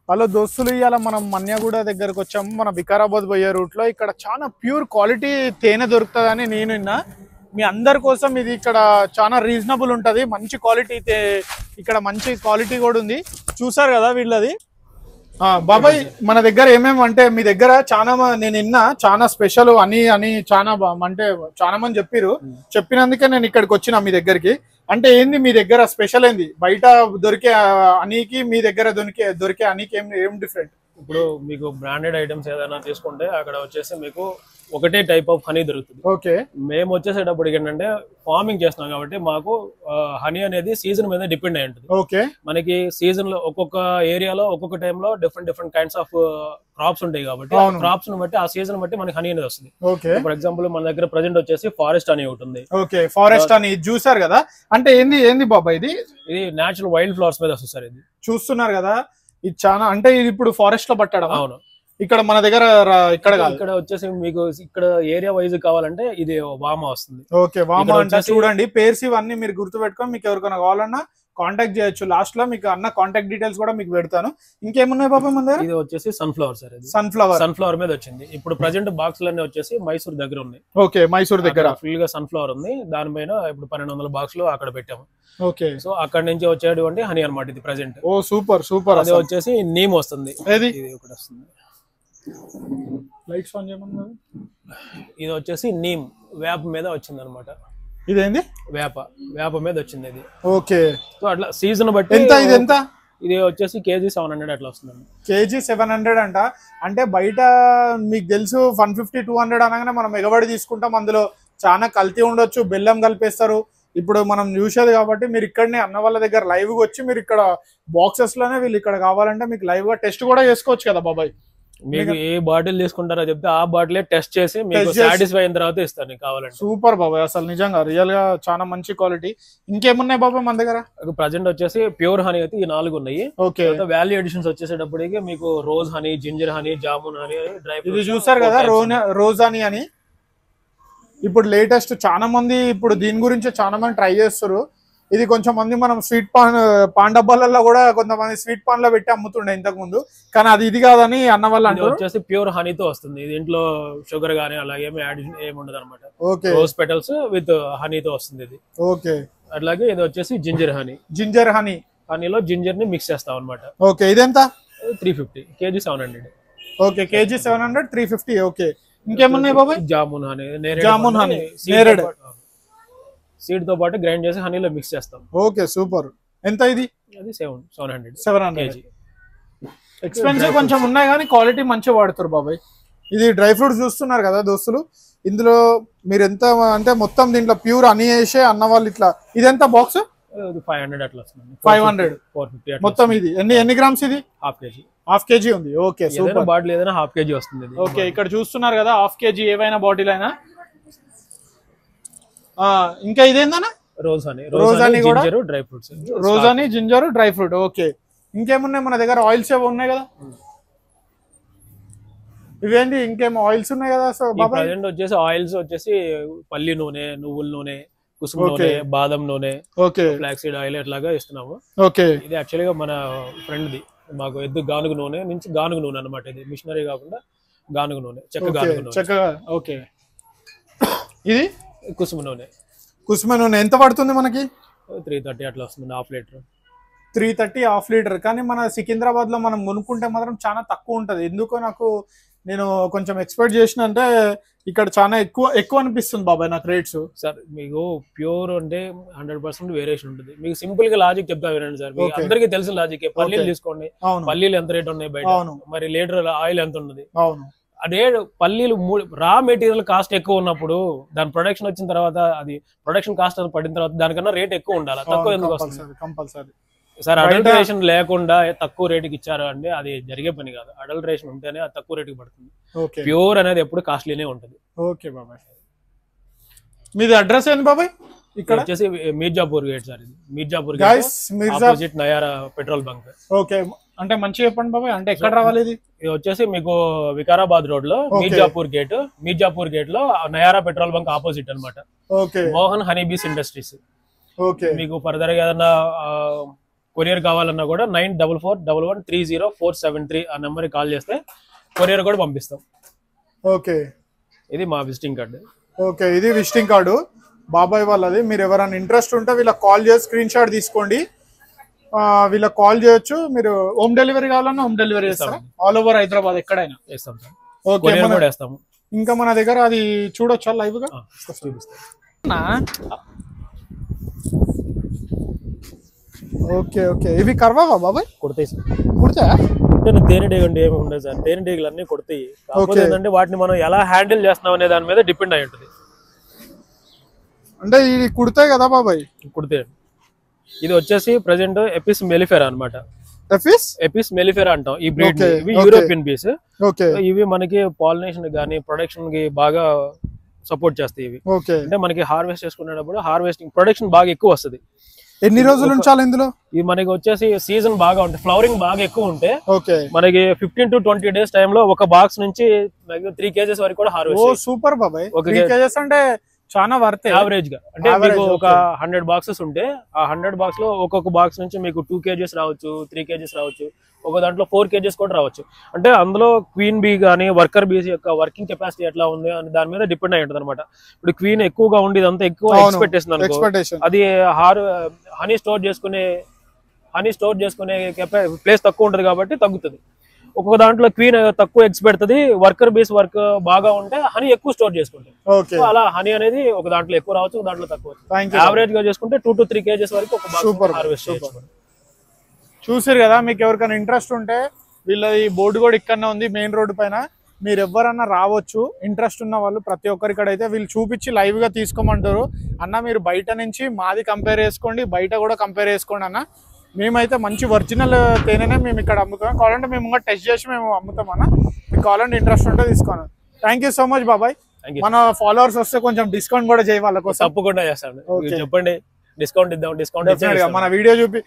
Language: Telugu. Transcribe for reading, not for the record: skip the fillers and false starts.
హలో దోస్తులు, ఇవాళ మనం మన్యగూడ దగ్గరకు వచ్చాము. మన వికారాబాద్ పోయే రూట్లో ఇక్కడ చాలా ప్యూర్ క్వాలిటీ తేనె దొరుకుతుందని నేను విన్నా. మీ అందరి కోసం ఇది ఇక్కడ చాలా రీజనబుల్ ఉంటుంది, మంచి క్వాలిటీ. ఇక్కడ మంచి క్వాలిటీ కూడా ఉంది, చూసారు కదా వీళ్ళది. బాబాయ్ మన దగ్గర ఏమేమి అంటే, మీ దగ్గర చాలా నేను విన్నా చాలా స్పెషల్ అని చాలా అంటే చాలా మంది చెప్పినందుకే నేను ఇక్కడికి వచ్చిన మీ దగ్గరికి. అంటే ఏంది మీ దగ్గర స్పెషల్ ఏంది? బయట దొరికే అనీకి మీ దగ్గర దొరికే అనీకి ఏం డిఫరెంట్? ఇప్పుడు మీకు బ్రాండెడ్ ఐటమ్స్ ఏదైనా తీసుకుంటే అక్కడ వచ్చేసి మీకు ఒకటే టైప్ ఆఫ్ హనీ దొరుకుతుంది. ఓకే, మేము వచ్చేసేటప్పటికి ఏంటంటే ఫార్మింగ్ చేస్తున్నాం కాబట్టి మాకు హనీ అనేది సీజన్ మీద డిపెండ్ అయి ఉంటుంది. ఓకే, మనకి సీజన్ లో ఒక్కొక్క ఏరియాలో ఒక్కొక్క టైంలో డిఫరెంట్ కైండ్స్ ఆఫ్ క్రాప్స్ ఉంటాయి కాబట్టి క్రాప్స్ ని బట్టి ఆ సీజన్ బట్టి మనకి హనీ అనేది వస్తుంది. ఓకే, ఫర్ ఎగ్జాంపుల్ మన దగ్గర ప్రెజెంట్ వచ్చేసి ఫారెస్ట్ హనీ ఉంటుంది. ఓకే, ఫారెస్ట్ హనీ చూసారు కదా. అంటే ఏంది బాబా ఇది నేచురల్ వైల్డ్ ఫ్లవర్స్ మీద వస్తుంది సార్. ఇది చూస్తున్నారు కదా, ఇది చాలా అంటే ఇది ఇప్పుడు ఫారెస్ట్ లో పట్టడం. అవును, ఇక్కడ మన దగ్గర ఇక్కడ వచ్చేసి మీకు ఇక్కడ ఏరియా వైజ్ కావాలంటే ఇది వామా వస్తుంది. ఓకే, వామా అంటే చూడండి పేర్స్ ఇవన్నీ మీరు గుర్తుపెట్టుకొని మీకు ఎవరికైనా కావాలన్నా కాంటాక్ట్ చేయొచ్చు. లాస్ట్ లో మీకు అన్న కాంటాక్ట్ డీటెయిల్స్ కూడా మీకు పెడతాను. ఇంకేమున్నాయి బాబా మన దగ్గర? ఇది వచ్చేసి సన్ఫ్లవర్ సార్. ఇది సన్ఫ్లవర్ మీద వచ్చింది. ఇప్పుడు ప్రజెంట్ బాక్సులన్నీ వచ్చేసి మైసూర్ దగ్గర ఉన్నాయి. ఓకే, మైసూర్ దగ్గర ఫుల్ గా సన్ఫ్లవర్ ఉంది. దానిపైన ఇప్పుడు 1200 బాక్సులు అక్కడ పెట్టాము. ఓకే, సో అక్కడ నుంచి వచ్చేటువంటి హనీ అనమాట ఇది ప్రెసెంట్. ఓ సూపర్ సూపర్. అది వచ్చేసి నీమ్ వస్తుంది. ఇది ఒకటి వస్తుంది. లైట్స్ ఆన్ చేయమన్నారు. ఇది వచ్చేసి నీమ్ వేప మీద వచ్చింది అనమాట. ఇదేంది? వేప మీద వచ్చింది ఇది. ఓకే, సో అట్లా సీజన్ బట్టి ఎంత ఇది వచ్చేసి కేజీ 700 అట్లా వస్తుంది. కేజీ 700 అంట. అంటే బయట మీకు తెలుసు 150 200 అనగానే మనం ఎగబడి తీసుకుంటాం. అందులో చాలా కల్తీ ఉండొచ్చు, బెల్లం కలిపేస్తారు. ఇప్పుడు మనం చూసేది కాబట్టి మీరు ఇక్కడనే అన్న వాళ్ళ దగ్గర లైవ్ గా వచ్చి మీరు ఇక్కడ బాక్సెస్ లోనే వీళ్ళు ఇక్కడ కావాలంటే మీకు లైవ్ గా టెస్ట్ కూడా చేసుకోవచ్చు కదా బాబాయ్. మీకు ఏ బాటిల్ తీసుకుంటారో చెప్తే ఆ బాటిల్ టెస్ట్ చేసి మీకు సాటిస్ఫై అయిన తర్వాత ఇస్తాను కావాలంటే. సూపర్ బాబాయ్, అసలు నిజంగా రియల్ గా చాలా మంచి క్వాలిటీ. ఇంకేమున్నాయి బాబాయ్ మన దగ్గర? ప్రజెంట్ వచ్చేసి ప్యూర్ హనీ అయితే ఈ 4 ఉన్నాయి. ఓకే, వాల్యూ ఎడిషన్స్ వచ్చేసేటప్పటికి మీకు rose honey, ginger honey, jamun honey, dry ఇది చూసారు కదా రోజ్ హనీ అని. ఇప్పుడు లేటెస్ట్ చాలా మంది ఇప్పుడు దీని గురించి చాలా మంది ట్రై చేస్తారు. ఇది కొంచెం మంది మనం స్వీట్ పాన్ డబ్బాలలో కూడా కొంతమంది స్వీట్ పాన్ లో పెట్టి అమ్ముతుండే ఇంతకు ముందు, కానీ అది ఇది కాదని అన్న వాళ్ళు అంటే వచ్చేసి ప్యూర్ హనీతో వస్తుంది. దీంట్లో షుగర్ గానీ అలాగే ఏమి ఉండదు అనమాట. ఓకే, రోజ్ పెటల్స్ విత్ హనీతో వస్తుంది ఇది. ఓకే, అట్లాగే ఇది వచ్చేసి జింజర్ హనీ. హనీలో జింజర్ ని మిక్స్ చేస్తాం అనమాట. ఓకే, ఇదెంత? 350 కేజీ 700. Okay, KG 700 350. ఓకే, ఇంకేమున్నాయి బాబాయ్? జామున్ హనీ నేరేడ్ సీడ్ తో పాటు గ్రైండ్ చేసి హనీలో మిక్స్ చేస్తాం. Okay, super. ఎంత ఇది? అది 700. ఎక్స్పెన్సివ్ కొంచెం ఉన్నాయి కానీ క్వాలిటీ మంచిగా వాడుతారు బాబాయ్. ఇది డ్రై ఫ్రూట్స్ చూస్తున్నారు కదా దోస్తులు, ఇందులో మీరు ఎంత అంటే మొత్తం దీంట్లో ప్యూర్ హనీ వేసే అన్న వాళ్ళు ఇట్లా. ఇది ఎంత బాక్స్? 500 అట్లా వస్తుంది. 500 450 మొత్తం. ఇది ఎన్ని గ్రామ్స్? ఇది హాఫ్ కేజీ ఉంది. Okay, super. బాటిల్ ఏదైనా హాఫ్ కేజీ వస్తుంది. ఓకే, ఇక్కడ చూస్తున్నారు కదా హాఫ్ కేజీ ఏవైనా బాటిల్ అయినా. ఇంకా ఇదేందన్నా? రోజ్ హనీ కూడా dry fruits. Rose honey, ginger, dry fruit. Okay, ఇంకేమున్నాయి మన దగ్గర? ఆయిల్స్ ఏవో ఉన్నాయి కదా, ఇవేంటి? ఇంకేమో ఆయిల్స్ ఉన్నాయి కదా. సో ప్రజెంట్ వచ్చేసి ఆయిల్స్ వచ్చేసి పల్లి నూనె, నువ్వుల నూనె, కుసుమ నూనె, బాదం నూనె, ఫ్లాక్ సీడ్ ఆయిల్ అట్లాగా ఇస్తున్నాము. ఓకే, ఇది యాక్చువల్గా మన ఫ్రెండ్ ది, మాకు గానుగ నూనె నుంచి గానుగ నూనె అనమాట. ఇది మిషనరీ కాకుండా గానుగ నూనె, చెక్క. ఓకే, ఇది కుసుమ నూనె. ఎంత పడుతుంది మనకి? 330 అట్లా వస్తుంది, హాఫ్ లీటర్. 330 half litre. కానీ మన సికింద్రాబాద్ లో మనం కొనుక్కుంటే మాత్రం చాలా తక్కువ ఉంటది. ఎందుకో నేను కొంచెం ఎక్స్పెక్ట్ చేసిన అంటే ఇక్కడ చాలా ఎక్కువ అనిపిస్తుంది బాబాయ్ నాకు రేట్స్. సార్ మీకు ప్యూర్ అంటే 100% వేరియేషన్ ఉంటుంది. మీకు సింపుల్ గా లాజిక్ చెప్తా వినండి సార్. మీకు అందరికీ తెలిసిన లాజిక్. పల్లీలు తీసుకోండి, పల్లీలు ఎంత రేట్ ఉన్నాయి బయట, మరి లీటర్ ఆయిల్ ఎంత ఉన్నది. అదే పల్లీలు రా మెటీరియల్ కాస్ట్ ఎక్కువ ఉన్నప్పుడు దాని ప్రొడక్షన్ వచ్చిన తర్వాత అది ప్రొడక్షన్ కాస్ట్ పడిన తర్వాత దానికన్నా రేట్ ఎక్కువ ఉండాలి. తక్కువ ఎందుకు వస్తుంది? Compulsory sir. అడల్టరేషన్ లేకుండా తక్కువ రేటుకి ఇచ్చారు అంటే అది జరిగే పని కాదు. అడల్టరేషన్ ఉంటేనే అది తక్కువ రేటుకి పడుతుంది. ప్యూర్ అనేది ఎప్పుడు కాస్ట్లీనే ఉంటుంది. ఓకే బాబాయ్, మీది అడ్రస్ ఏంది బాబాయ్? ఇక్కడ వచ్చేసి మీర్జాపూర్ గేట్ సార్. ఇది Mirzapur opposite Nayara petrol bunk. Okay, అంటే మంచిగా చెప్పండి బాబాయ్, అంటే ఎక్కడ రావాలి? ఇది వచ్చేసి మీకు వికారాబాద్ రోడ్ లో మీర్జాపూర్ గేట్ లో నయారా పెట్రోల్ బంక్ ఆపోజిట్ అనమాట. Mohan honeybees industries. ఓకే, మీకు ఫర్దర్ గా ఏదన్నా కొరియర్ కావాలన్నా కూడా 9441130473 ఆ నెంబర్కి కాల్ చేస్తే కొరియర్ కూడా పంపిస్తాం. ఓకే, ఇది మా విజిటింగ్ కార్డు. ఓకే, ఇది విజిటింగ్ కార్డు బాబాయ్ వాళ్ళది. మీరు ఎవరైనా ఇంట్రెస్ట్ ఉంటే వీళ్ళకి కాల్ చేసి స్క్రీన్ షాట్ తీసుకోండి, వీళ్ళకి కాల్ చేయొచ్చు. మీరు హోమ్ డెలివరీ కావాలన్నా హోమ్ డెలివరీ చేస్తారా? ఆల్ ఓవర్ హైదరాబాద్ ఎక్కడైనా చేస్తాం సార్. ఓకే, వేస్తాము. ఇంకా మన దగ్గర అది చూడొచ్చా లైవ్ గా? ఓకే ఓకే, ఇవి కర్వావా బాబాయ్? కుడతాయి సార్. కుడతాయా? తేనెటీగ అంటే ఏమి ఉండదు సార్, తేనెటీగలు అన్ని కుడతాయి. కాకపోతే ఏంటంటే వాటిని మనం ఎలా హ్యాండిల్ చేస్తున్నాం అనే దాని మీద డిపెండ్ అయి ఉంటుంది. అంటే ఇది కుడతాయి కదా బాబాయ్? కుడతాయి. ఇది వచ్చేసి ప్రెసెంట్ ఎపిస్ మెలిఫెరా అన్నమాట. ఎపిస్ మెలిఫెరా అంటాం ఈ బ్రీడ్. ఇవి యూరోపియన్ బీస్. ఇవి మనకి పాలినేషన్ గానీ ప్రొడక్షన్ కి బాగా సపోర్ట్ చేస్తాయి. ఇవి అంటే మనకి హార్వెస్ట్ చేసుకునేటప్పుడు హార్వెస్టింగ్ ప్రొడక్షన్ బాగా ఎక్కువ వస్తుంది. ఎన్ని రోజులు ఉంచాలి ఇందులో? ఇవి మనకి వచ్చేసి సీజన్ బాగా ఉంటాయి, ఫ్లవరింగ్ బాగా ఎక్కువ ఉంటే మనకి 15 to 20 days టైమ్ లో ఒక బాక్స్ నుంచి 3 kgs వరకు కూడా హార్వెస్ట్. సూపర్ బాబాయ్. 3 kgs అంటే చాలా వర్త్ యావరేజ్ గా. అంటే మీకు ఒక 100 బాక్సెస్ ఉంటే ఆ 100 బాక్స్ లో ఒక్కొక్క బాక్స్ నుంచి మీకు 2 kgs రావచ్చు, 3 kgs రావచ్చు, ఒక దాంట్లో 4 kgs కూడా రావచ్చు. అంటే అందులో క్వీన్ బీ గానీ వర్కర్ బీస్ యొక్క వర్కింగ్ కెపాసిటీ ఎట్లా ఉంది అని దాని మీద డిపెండ్ అయి ఉంటుంది అనమాట. ఇప్పుడు క్వీన్ ఎక్కువగా ఉండి ఇదంతా ఎక్కువ ఎక్స్పెక్టేషన్ అనుకో, అది హనీ స్టోర్ చేసుకునే ప్లేస్ తక్కువ ఉంటుంది కాబట్టి తగ్గుతుంది. ఒక్కొక్క దాంట్లో క్వీన్ తక్కువ ఎగ్స్ పెడుతుంది, వర్కర్ బేస్ వర్క్ బాగా ఉంటే హనీ ఎక్కువ స్టోర్ చేసుకుంటుంది. అలా హనీ అనేది ఒక దాంట్లో ఎక్కువ రావచ్చు, ఒక దాంట్లో తక్కువ. యావరేజ్ గా చేసుకుంటే 2 to 3 kgs వరకు ఒక బాక్స్ హార్వెస్ట్ చేయొచ్చు. చూసారు కదా, మీకు ఎవరికైనా ఇంట్రెస్ట్ ఉంటే వీళ్ళ ఈ బోర్డు కూడా ఇక్కడనే ఉంది మెయిన్ రోడ్ పైన. మీరు ఎవరన్నా రావచ్చు, ఇంట్రెస్ట్ ఉన్న వాళ్ళు ప్రతి ఒక్కరికడైతే వీళ్ళు చూపించి లైవ్ గా తీసుకోమంటారు. అన్న మీరు బయట నుంచి మాది కంపేర్ చేసుకోండి, బయట కూడా కంపేర్ చేసుకోండి అన్న. మేమైతే మంచి ఒరిజినల్ తేనెనే మేము ఇక్కడ అమ్ముతాం. కావాలంటే మేము ఇంకా టెస్ట్ చేసి మేము అమ్ముతాం అన్న. మీకు కావాలంటే ఇంట్రెస్ట్ ఉంటే తీసుకోను. థ్యాంక్ యూ సో మచ్ బాబాయ్. మన ఫాలోవర్స్ వస్తే కొంచెం డిస్కౌంట్ కూడా చేయ వాళ్ళ కోసం. తప్పకుండా చేస్తాను, చెప్పండి, డిస్కౌంట్ ఇద్దాం. డిస్కౌంట్ మన వీడియో చూపి